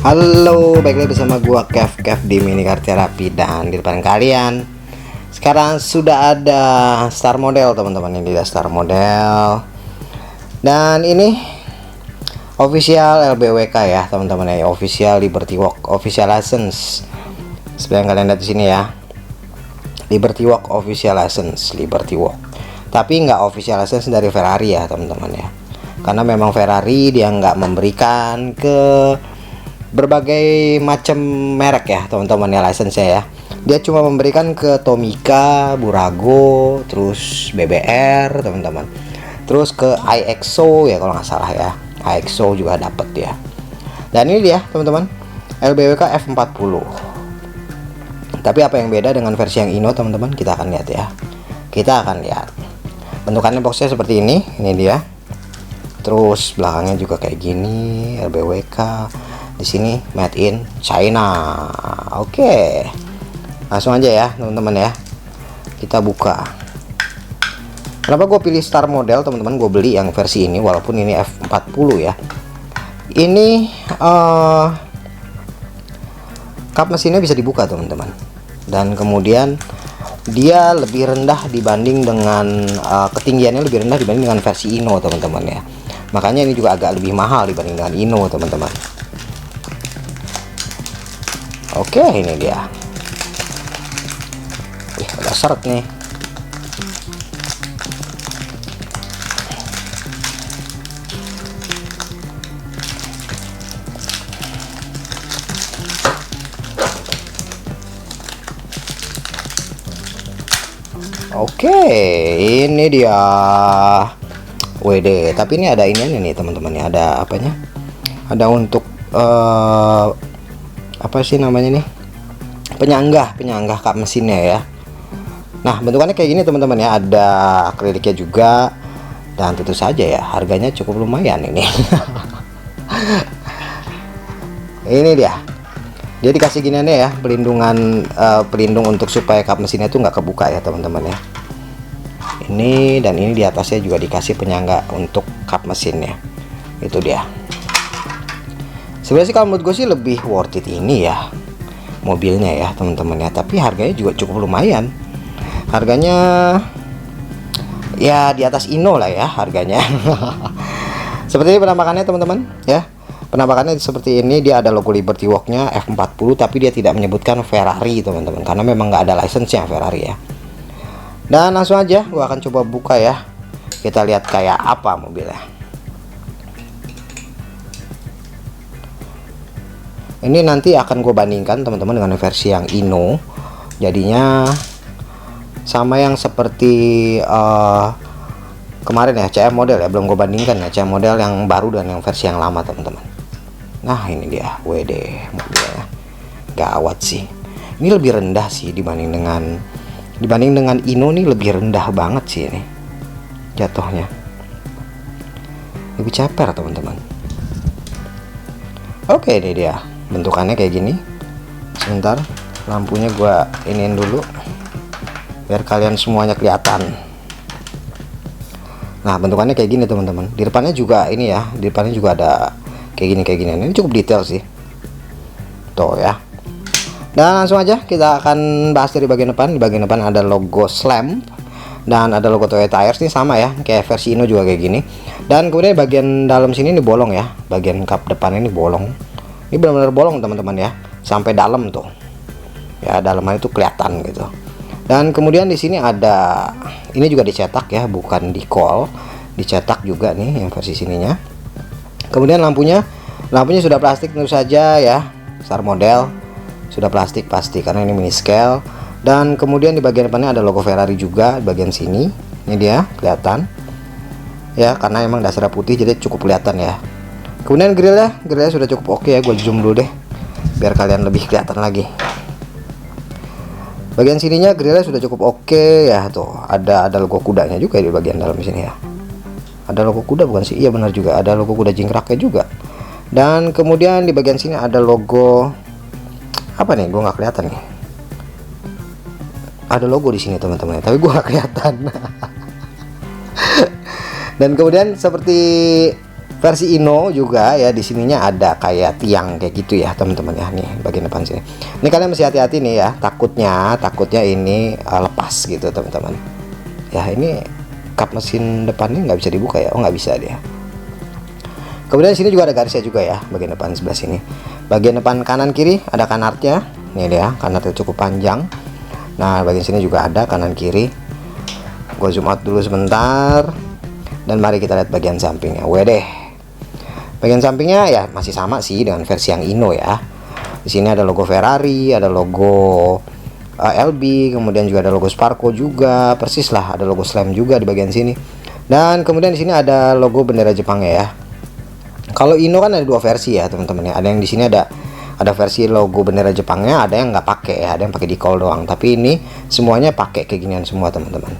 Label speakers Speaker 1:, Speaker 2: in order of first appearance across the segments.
Speaker 1: Halo, balik lagi bersama gua Kev di Mini Car Therapy. Dan di depan kalian sekarang sudah ada star model, teman-teman. Ini dia star model. Dan ini official LBWK ya, teman-teman ya. Official Liberty Walk, official license. Seperti yang kalian lihat di sini ya. Liberty Walk official license, Liberty Walk. Tapi nggak official license dari Ferrari ya, teman-teman ya. Karena memang Ferrari dia nggak memberikan ke berbagai macam merek ya, teman-teman ya, license ya. Dia cuma memberikan ke Tomica, Burago, terus BBR, teman-teman. Terus ke iExo ya kalau nggak salah ya. iExo juga dapat ya. Dan ini dia, teman-teman, LBWK F40. Tapi apa yang beda dengan versi yang Ino, teman-teman? Kita akan lihat ya. Kita akan lihat. Bentukannya boxnya seperti ini dia. Terus belakangnya juga kayak gini, LBWK. Di sini made in China. Oke. Langsung aja ya, teman-teman ya. Kita buka. Kenapa gue pilih star model, teman-teman? Gue beli yang versi ini walaupun ini F40 ya. Ini kap mesinnya bisa dibuka, teman-teman. Dan kemudian dia lebih rendah dibanding dengan ketinggiannya lebih rendah dibanding dengan versi Ino, teman-teman ya. Makanya ini juga agak lebih mahal dibanding dengan Ino, teman-teman. Oke, ini dia. Wih, ada seret nih. Oke, ini dia. WD, tapi ini ada ininya nih, teman-teman ya. Ada apanya? Ada untuk apa sih namanya nih, penyanggah kap mesinnya ya. Nah, bentukannya kayak gini, teman-teman ya. Ada akriliknya juga. Dan tentu saja ya, harganya cukup lumayan ini. Ini dia dikasih giniannya ya, pelindung untuk supaya kap mesinnya itu nggak kebuka ya, teman-teman ya. Ini dan ini di atasnya juga dikasih penyangga untuk kap mesinnya. Itu dia. Sebenarnya sih kalau menurut gue sih lebih worth it ini ya, mobilnya ya, teman-teman ya. Tapi harganya juga cukup lumayan. Harganya ya di atas Ino lah ya harganya. Seperti ini penampakannya, teman-teman ya. Penampakannya seperti ini. Dia ada logo Liberty Walk-nya F40, tapi dia tidak menyebutkan Ferrari, teman-teman, karena memang nggak ada license-nya Ferrari ya. Dan langsung aja gua akan coba buka ya. Kita lihat kayak apa mobilnya. Ini nanti akan gue bandingkan, teman-teman, dengan versi yang Ino. Jadinya sama yang seperti kemarin ya, CM model ya. Belum gue bandingkan ya, CM model yang baru dan yang versi yang lama, teman-teman. Nah, ini dia WD mobilnya. Gawat sih. Ini lebih rendah sih dibanding dengan Ino. Nih lebih rendah banget sih ini jatuhnya. Lebih ceper, teman-teman. Oke, ini dia. Bentukannya kayak gini. Sebentar, lampunya gua iniin dulu biar kalian semuanya kelihatan. Nah, bentukannya kayak gini, teman-teman. Di depannya juga ini ya, di depannya juga ada kayak gini. Ini cukup detail sih. Tuh ya. Dan langsung aja kita akan bahas dari bagian depan. Di bagian depan ada logo Slam dan ada logo Toyota Tires. Ini sama ya, kayak versi Ino juga kayak gini. Dan kemudian bagian dalam sini ini bolong ya. Bagian kap depan ini bolong. Ini benar-benar bolong, teman-teman ya, sampai dalam tuh ya, dalamannya itu kelihatan gitu. Dan kemudian di sini ada, ini juga dicetak ya, bukan di call, dicetak juga nih yang versi sininya. Kemudian lampunya sudah plastik tentu saja ya, star model sudah plastik pasti karena ini mini scale. Dan kemudian di bagian depannya ada logo Ferrari juga di bagian sini. Ini dia kelihatan ya, karena emang dasarnya putih jadi cukup kelihatan ya. Kemudian grillnya sudah cukup oke ya. Gue zoom dulu deh biar kalian lebih kelihatan lagi. Bagian sininya grillnya sudah cukup oke ya. Tuh ada logo kudanya juga di bagian dalam sini ya. Ada logo kuda bukan sih? Iya benar juga, ada logo kuda jingkraknya juga. Dan kemudian di bagian sini ada logo apa nih? Gue nggak kelihatan nih. Ada logo di sini, teman-teman, tapi gue nggak kelihatan. Dan kemudian seperti Versi Ino juga ya, di sininya ada kayak tiang kayak gitu ya teman-teman ya. Nih bagian depan sini. Ini kalian mesti hati-hati nih ya, takutnya ini lepas gitu teman-teman. Ya ini kap mesin depannya nggak bisa dibuka ya. Oh nggak bisa dia. Kemudian di sini juga ada garisnya juga ya, bagian depan sebelah sini. Bagian depan kanan kiri ada kanartnya. Nih dia, kanartnya cukup panjang. Nah bagian sini juga ada kanan kiri. Gue zoom out dulu sebentar. Dan mari kita lihat bagian sampingnya. Wedeh. Bagian sampingnya ya masih sama sih dengan versi yang Ino ya. Di sini ada logo Ferrari, ada logo LB, kemudian juga ada logo Sparco juga, persis lah, ada logo Slam juga di bagian sini. Dan kemudian di sini ada logo bendera Jepang ya. Kalau Ino kan ada dua versi ya teman-teman ya. Ada yang di sini ada versi logo bendera Jepangnya, ada yang nggak pakai ya, ada yang pakai decal doang. Tapi ini semuanya pakai kayak ginian semua teman-teman.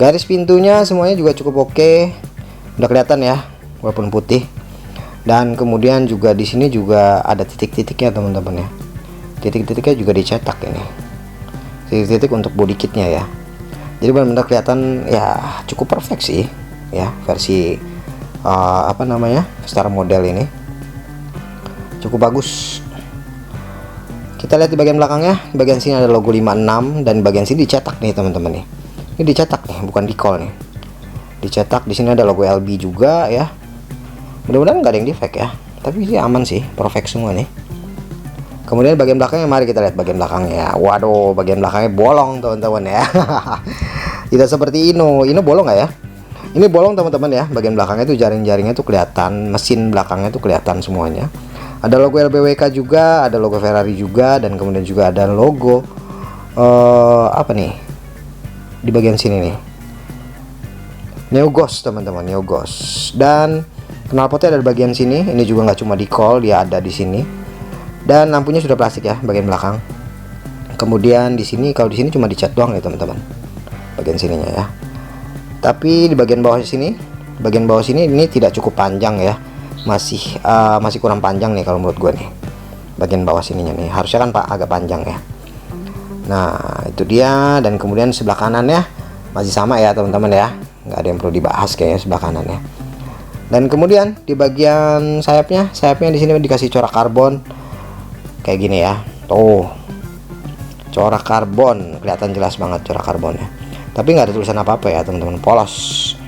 Speaker 1: Garis pintunya semuanya juga cukup oke, udah kelihatan ya, walaupun putih. Dan kemudian juga di sini juga ada titik-titiknya teman-teman ya. Titik-titiknya juga dicetak ini. Titik-titik untuk body kitnya ya. Jadi benar-benar kelihatan ya cukup perfect sih ya versi Star Model ini. Cukup bagus. Kita lihat di bagian belakangnya. Di bagian sini ada logo 56 dan bagian sini dicetak nih teman-teman nih. Ini dicetak nih, bukan decal nih. Dicetak, di sini ada logo LB juga ya. Mudah-mudahan nggak ada yang defect ya, tapi sih aman sih, perfect semua nih. Kemudian bagian belakangnya, mari kita lihat bagian belakangnya. Waduh, bagian belakangnya bolong teman-teman ya. Tidak seperti Ino bolong nggak ya? Ini bolong teman-teman ya. Bagian belakangnya itu jaring-jaringnya tuh kelihatan, mesin belakangnya tuh kelihatan semuanya. Ada logo LBWK juga, ada logo Ferrari juga, dan kemudian juga ada logo apa nih di bagian sini nih, Neogos teman-teman, Neogos. Dan knalpotnya ada di bagian sini. Ini juga nggak cuma decal, dia ada di sini. Dan lampunya sudah plastik ya bagian belakang. Kemudian di sini, kalau di sini cuma dicat doang ya teman-teman, bagian sininya ya. Tapi di bagian bawah sini ini tidak cukup panjang ya, masih kurang panjang nih kalau menurut gue nih. Bagian bawah sininya nih harusnya kan agak panjang ya. Nah itu dia. Dan kemudian sebelah kanannya masih sama ya teman-teman ya, nggak ada yang perlu dibahas kayaknya sebelah kanannya. Dan kemudian di bagian sayapnya di sini dikasih corak karbon kayak gini ya. Tuh, corak karbon, kelihatan jelas banget corak karbonnya. Tapi nggak ada tulisan apa-apa ya teman-teman, polos.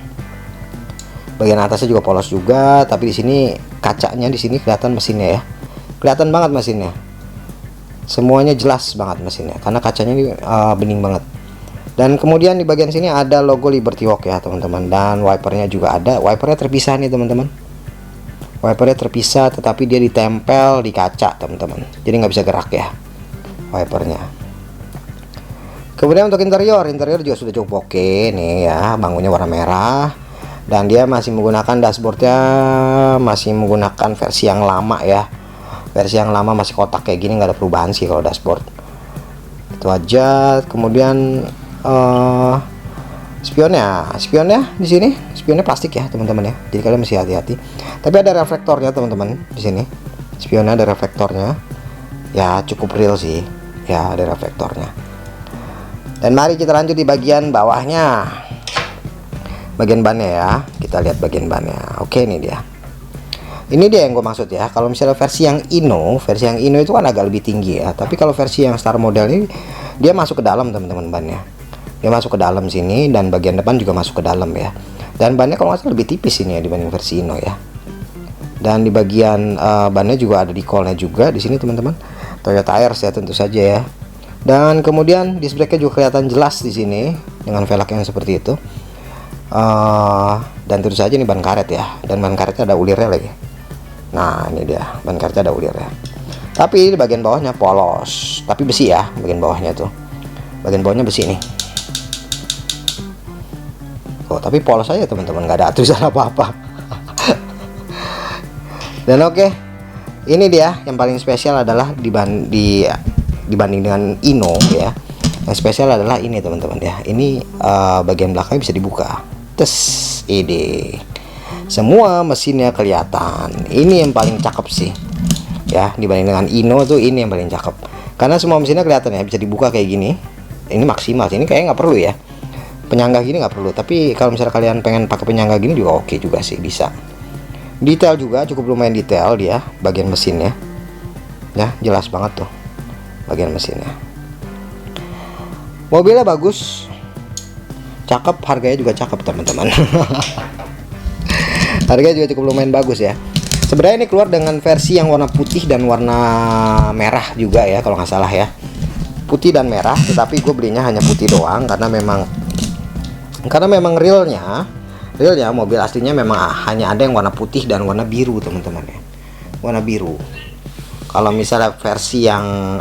Speaker 1: Bagian atasnya juga polos juga, tapi di sini kacanya di sini kelihatan mesinnya ya. Kelihatan banget mesinnya. Semuanya jelas banget mesinnya karena kacanya ini bening banget. Dan kemudian di bagian sini ada logo Liberty Walk ya teman-teman. Dan wipernya juga ada. Wipernya terpisah nih teman-teman. Wipernya terpisah, tetapi dia ditempel di kaca teman-teman. Jadi nggak bisa gerak ya wipernya. Kemudian untuk interior juga sudah cukup oke nih ya. Bangunnya warna merah. Dan dia masih menggunakan dashboardnya, masih menggunakan versi yang lama ya. Versi yang lama masih kotak kayak gini, nggak ada perubahan sih kalau dashboard. Itu aja. Kemudian spionnya di sini, spionnya plastik ya teman-teman ya, jadi kalian mesti hati-hati. Tapi ada reflektornya teman-teman di sini, spionnya ada reflektornya ya, cukup real sih ya, ada reflektornya. Dan mari kita lanjut di bagian bawahnya, bagian bannya ya. Kita lihat bagian bannya. Oke, ini dia yang gue maksud ya. Kalau misalnya versi yang Ino itu kan agak lebih tinggi ya, tapi kalau versi yang Star Model ini dia masuk ke dalam teman-teman, bannya dia masuk ke dalam sini, dan bagian depan juga masuk ke dalam ya. Dan bannya kalau nggak salah lebih tipis ini ya dibanding versi Ino ya. Dan di bagian bannya juga ada decalnya juga di sini teman-teman, Toyota Tires ya tentu saja ya. Dan kemudian disc brake-nya juga kelihatan jelas di sini dengan velg yang seperti itu. Dan tentu saja ini ban karet ya, dan ban karetnya ada ulirnya lagi. Nah ini dia, ban karetnya ada ulirnya. Tapi di bagian bawahnya polos, tapi besi ya bagian bawahnya tuh. Bagian bawahnya besi nih. Oh, tapi polos aja teman-teman, nggak ada tulisan apa-apa. Dan oke, ini dia yang paling spesial adalah dibanding dengan Ino ya. Yang spesial adalah ini teman-teman ya. Ini bagian belakangnya bisa dibuka. Ide. Semua mesinnya kelihatan. Ini yang paling cakep sih. Ya, dibanding dengan Ino tuh ini yang paling cakep. Karena semua mesinnya kelihatan ya, bisa dibuka kayak gini. Ini maksimal sih. Ini kayaknya nggak perlu ya. Penyangga gini nggak perlu. Tapi kalau misalnya kalian pengen pakai penyangga gini juga oke juga sih, bisa. Detail juga cukup lumayan detail dia bagian mesinnya ya, jelas banget tuh bagian mesinnya. Mobilnya bagus, cakep, harganya juga cakep teman-teman. Harganya juga cukup lumayan bagus ya. Sebenarnya ini keluar dengan versi yang warna putih dan warna merah juga ya, kalau nggak salah ya, putih dan merah. Tetapi gue belinya hanya putih doang karena memang realnya mobil aslinya memang hanya ada yang warna putih dan warna biru teman-teman ya, warna biru. Kalau misalnya versi yang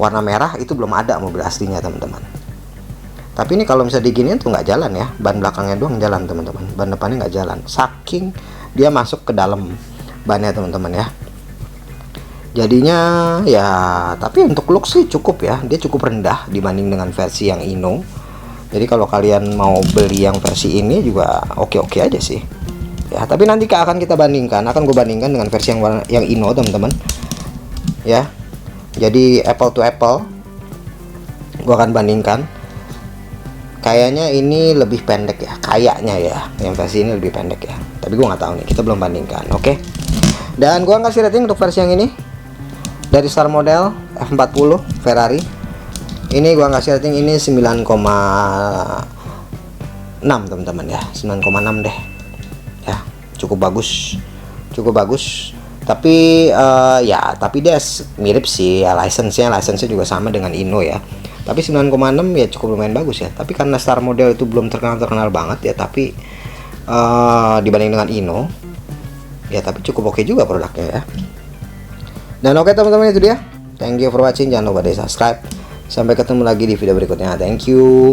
Speaker 1: warna merah itu belum ada mobil aslinya teman-teman. Tapi ini kalau misalnya diginiin tuh nggak jalan ya, ban belakangnya doang jalan teman-teman, ban depannya nggak jalan, saking dia masuk ke dalam bannya teman-teman ya. Jadinya ya, tapi untuk look sih cukup ya, dia cukup rendah dibanding dengan versi yang Ino. Jadi kalau kalian mau beli yang versi ini juga oke-oke aja sih ya. Tapi nanti akan gue bandingkan dengan versi yang Ino teman-teman ya. Jadi apple to apple gue akan bandingkan. Kayaknya ini lebih pendek ya, kayaknya ya, yang versi ini lebih pendek ya, tapi gue nggak tahu nih, kita belum bandingkan. Oke. Dan gue kasih rating untuk versi yang ini dari Star Model F40 Ferrari ini, gue kasih rating ini 9,6 teman-teman ya, 9,6 deh ya. Cukup bagus tapi ya, tapi dia mirip sih ya, license-nya juga sama dengan Ino ya. Tapi 9,6 ya cukup lumayan bagus ya. Tapi karena Star Model itu belum terkenal banget ya, tapi dibanding dengan Ino ya, tapi cukup oke juga produknya ya. Dan oke teman-teman, itu dia. Thank you for watching. Jangan lupa di subscribe. Sampai ketemu lagi di video berikutnya. Thank you.